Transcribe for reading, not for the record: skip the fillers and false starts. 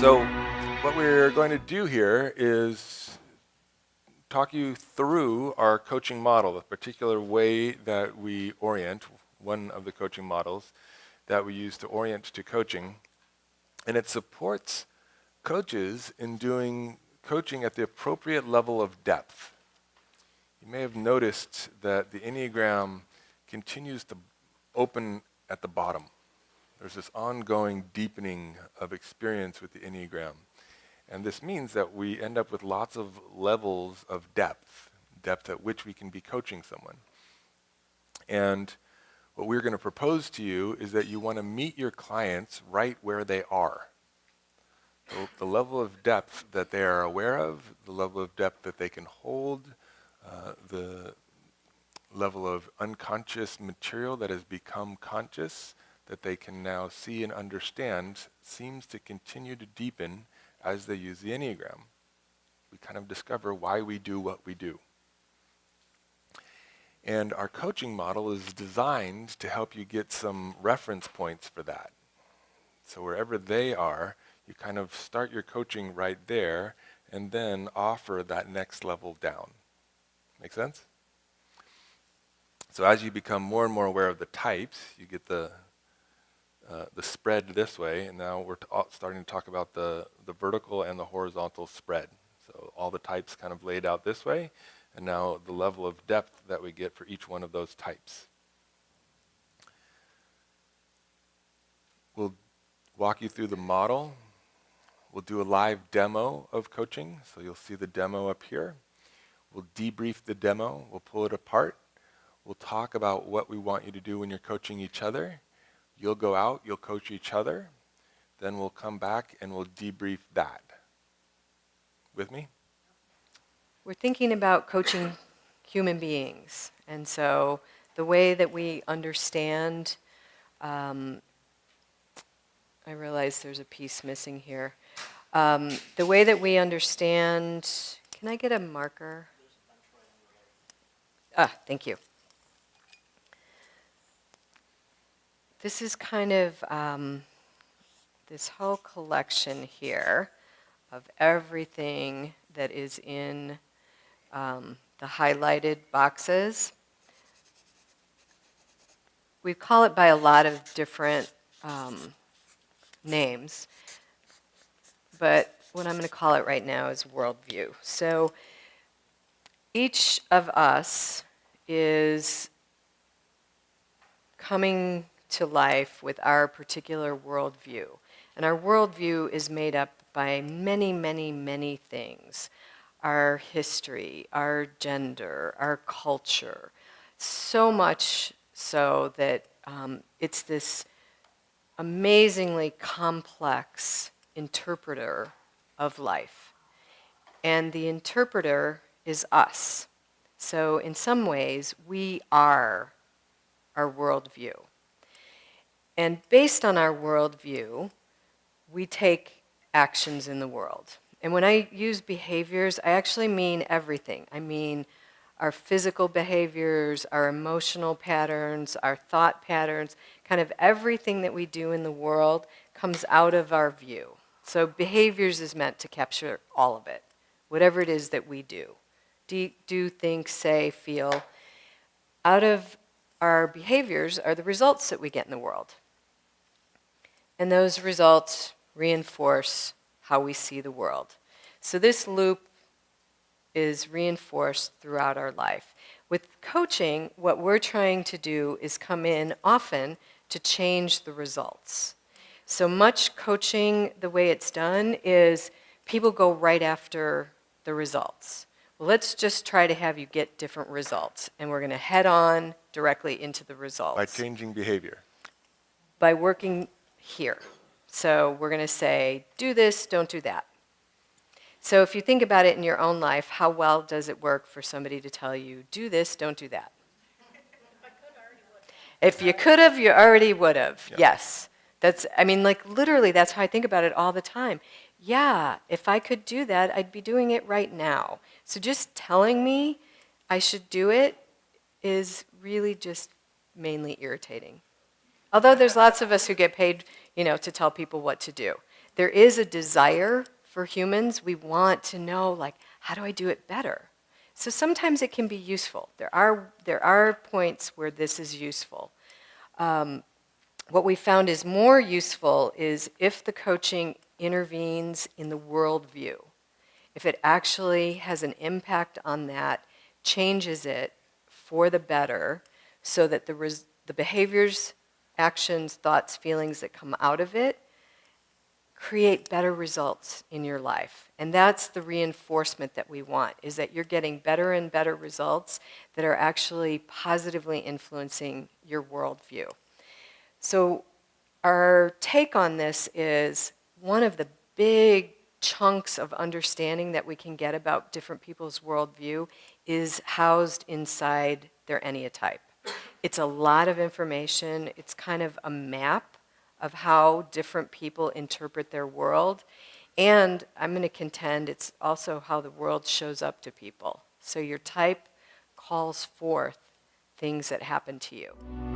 So what we're going to do here is talk you through our coaching model, the particular way that we orient, one of the coaching models that we use to orient to coaching. And it supports coaches in doing coaching at the appropriate level of depth. You may have noticed that the Enneagram continues to open at the bottom. There's this ongoing deepening of experience with the Enneagram. And this means that we end up with lots of levels of depth at which we can be coaching someone. And what we're going to propose to you is that you want to meet your clients right where they are. So the level of depth that they are aware of, the level of depth that they can hold, the level of unconscious material that has become conscious, that they can now see and understand, seems to continue to deepen as they use the Enneagram. We kind of discover why we do what we do. And our coaching model is designed to help you get some reference points for that. So wherever they are, you kind of start your coaching right there and then offer that next level down. Make sense? So as you become more and more aware of the types, you get the spread this way, and now we're starting to talk about the vertical and the horizontal spread. So all the types kind of laid out this way, and now the level of depth that we get for each one of those types. We'll walk you through the model. We'll do a live demo of coaching, so you'll see the demo up here. We'll debrief the demo. We'll pull it apart. We'll talk about what we want you to do when you're coaching each other. You'll go out, you'll coach each other, then we'll come back and we'll debrief that. With me? We're thinking about coaching human beings, and so the way that we understand, I realize there's a piece missing here. The way that we understand, can I get a marker? Thank you. This is kind of this whole collection here of everything that is in the highlighted boxes. We call it by a lot of different names, but what I'm going to call it right now is worldview. So each of us is coming to life with our particular worldview. And our worldview is made up by many, many, many things. Our history, our gender, our culture. So much so that it's this amazingly complex interpreter of life. And the interpreter is us. So in some ways, we are our worldview. And based on our worldview, we take actions in the world. And when I use behaviors, I actually mean everything. I mean our physical behaviors, our emotional patterns, our thought patterns, kind of everything that we do in the world comes out of our view. So behaviors is meant to capture all of it, whatever it is that we do. Do, think, say, feel. Out of our behaviors are the results that we get in the world. And those results reinforce how we see the world. So this loop is reinforced throughout our life. With coaching, what we're trying to do is come in often to change the results. So much coaching, the way it's done, is people go right after the results. Well, let's just try to have you get different results. And we're going to head on directly into the results. By changing behavior. By working here. So we're going to say, do this, don't do that. So if you think about it in your own life, how well does it work for somebody to tell you, do this, don't do that? If you could have, you already would have. Yep. Yes. Literally, that's how I think about it all the time. Yeah, if I could do that, I'd be doing it right now. So just telling me I should do it is really just mainly irritating. Although there's lots of us who get paid, to tell people what to do. there is a desire for humans. We want to know, like, how do I do it better? So sometimes it can be useful. There are points where this is useful. What we found is more useful is if the coaching intervenes in the worldview. If it actually has an impact on that, changes it for the better, so that the behaviors, actions, thoughts, feelings that come out of it create better results in your life. And that's the reinforcement that we want, is that you're getting better and better results that are actually positively influencing your worldview. So our take on this is one of the big chunks of understanding that we can get about different people's worldview is housed inside their enneatype. It's a lot of information. It's kind of a map of how different people interpret their world. And I'm going to contend it's also how the world shows up to people. So your type calls forth things that happen to you.